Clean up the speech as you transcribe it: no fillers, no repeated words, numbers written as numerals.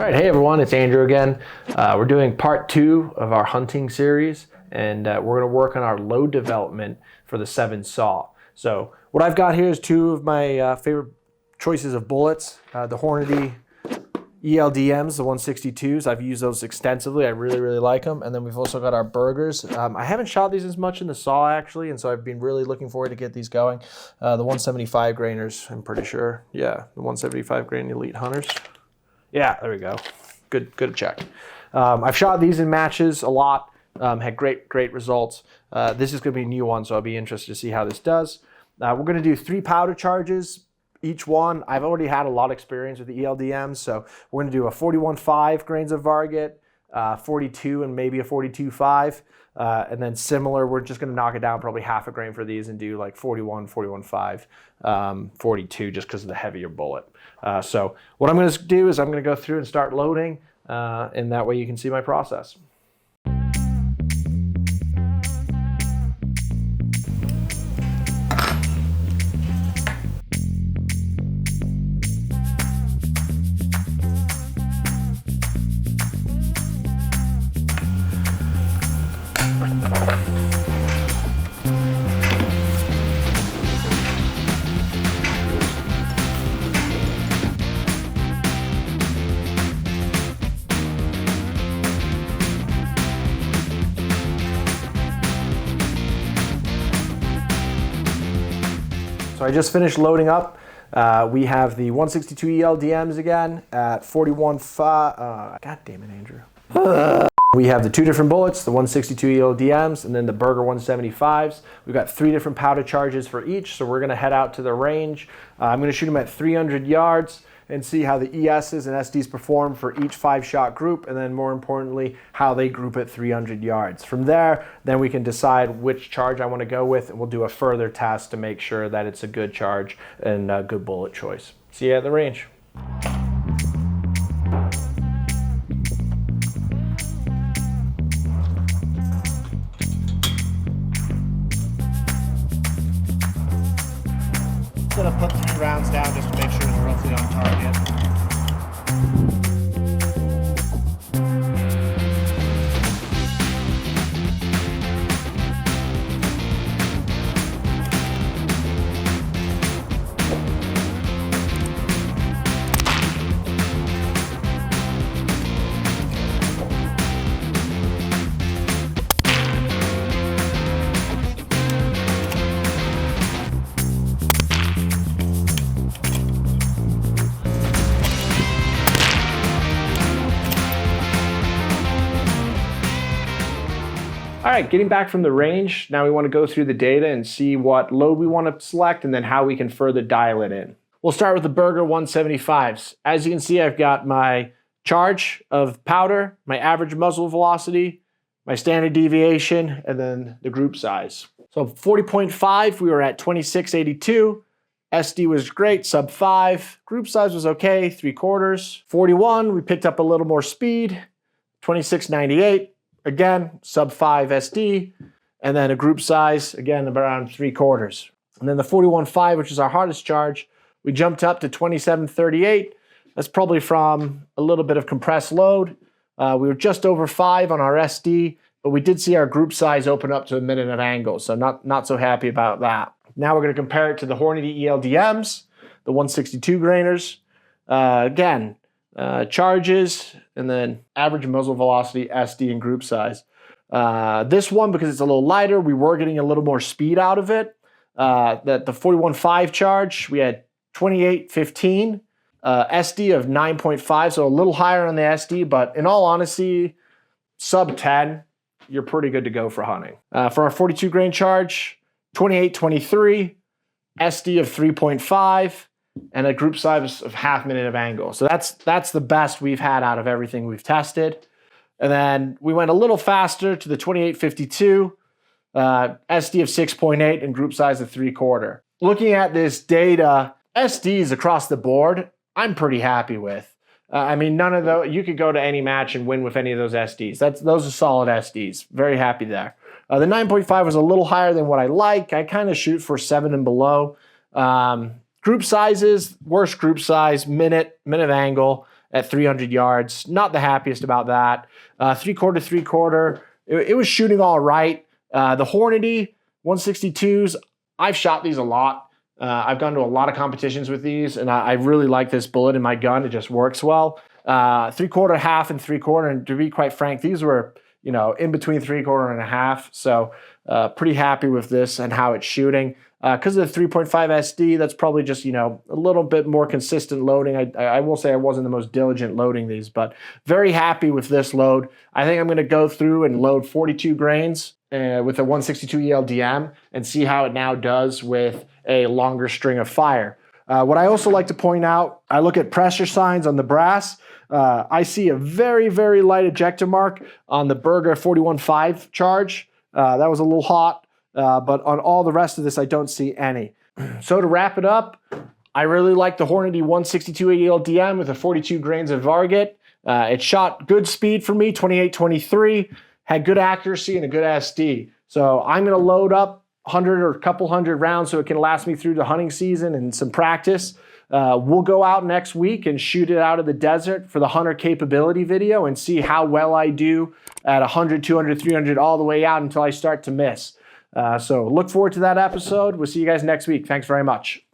All right, hey everyone, it's Andrew again. We're doing part 2 of our hunting series, and we're going to work on our load development for the 7 saw. So what I've got here is 2 of my favorite choices of bullets, the Hornady ELDMs, the 162s. I've used those extensively. I really like them. And then we've also got our Bergers. I haven't shot these as much in the saw actually, and so I've been really looking forward to get these going. The 175 grainers, I'm pretty sure. Yeah, the 175 grain Elite Hunters. Yeah, there we go. Good check. I've shot these in matches a lot. Had great results. This is going to be a new one, so I'll be interested to see how this does. We're going to do 3 powder charges each one. I've already had a lot of experience with the ELDMs, so we're going to do a 41.5 grains of Varget, 42 and maybe a 42.5, and then similar, we're just going to knock it down probably half a grain for these and do like 41, 41.5, 42 just because of the heavier bullet. So what I'm going to do is I'm going to go through and start loading, and that way you can see my process. So I just finished loading up. We have the 162 ELDMs again at 41.5. God damn it, Andrew. We have the 2 different bullets, the 162 ELDMs, and then the Berger 175s. We've got 3 different powder charges for each, so we're going to head out to the range. I'm going to shoot them at 300 yards and see how the ESs and SDs perform for each 5-shot group, and then more importantly, how they group at 300 yards. From there, then we can decide which charge I want to go with, and we'll do a further test to make sure that it's a good charge and a good bullet choice. See you at the range. I'm gonna put 3 rounds down just to make sure they're roughly on target. All right, getting back from the range, now we want to go through the data and see what load we want to select and then how we can further dial it in. We'll start with the Berger 175s. As you can see, I've got my charge of powder, my average muzzle velocity, my standard deviation, and then the group size. So 40.5, we were at 2682. SD was great, sub 5. Group size was okay, 3/4. 41, we picked up a little more speed, 2698. Again, sub 5 SD, and then a group size, again, around 3/4. And then the 41.5, which is our hardest charge, we jumped up to 2738. That's probably from a little bit of compressed load. We were just over 5 on our SD, but we did see our group size open up to a minute of angle, so not so happy about that. Now we're going to compare it to the Hornady ELDMs, the 162 grainers. Again, charges, and then average muzzle velocity, SD, and group size. This one, because it's a little lighter, we were getting a little more speed out of it. The 41.5 charge, we had 2815, SD of 9.5, so a little higher on the SD, but in all honesty, sub 10, you're pretty good to go for hunting. For our 42 grain charge, 2823, SD of 3.5, and a group size of half minute of angle. So that's the best we've had out of everything we've tested. And then we went a little faster to the 2852, SD of 6.8, and group size of 3/4. Looking at this data, SDs across the board, I'm pretty happy with. I mean, none of those, you could go to any match and win with any of those SDs. Those are solid SDs. Very happy there. The 9.5 was a little higher than what I like. I kind of shoot for 7 and below. Group sizes, worst group size, minute of angle, at 300 yards. Not the happiest about that. Three-quarter. It was shooting all right. The Hornady 162s, I've shot these a lot. I've gone to a lot of competitions with these, and I really like this bullet in my gun. It just works well. Three-quarter, half, and three-quarter. And to be quite frank, these were, in between three-quarter and a half. So pretty happy with this and how it's shooting. Because of the 3.5 SD, that's probably just, a little bit more consistent loading. I will say I wasn't the most diligent loading these, but very happy with this load. I think I'm going to go through and load 42 grains with a 162 ELDM and see how it now does with a longer string of fire. What I also like to point out, I look at pressure signs on the brass. I see a very, very light ejector mark on the Berger 41.5 charge. That was a little hot. But on all the rest of this, I don't see any. So to wrap it up, I really like the Hornady 162 ELDM with a 42 grains of Varget. It shot good speed for me, 28-23, had good accuracy and a good SD. So I'm going to load up 100 or a couple hundred rounds so it can last me through the hunting season and some practice. We'll go out next week and shoot it out of the desert for the hunter capability video and see how well I do at 100, 200, 300, all the way out until I start to miss. So look forward to that episode. We'll see you guys next week. Thanks very much.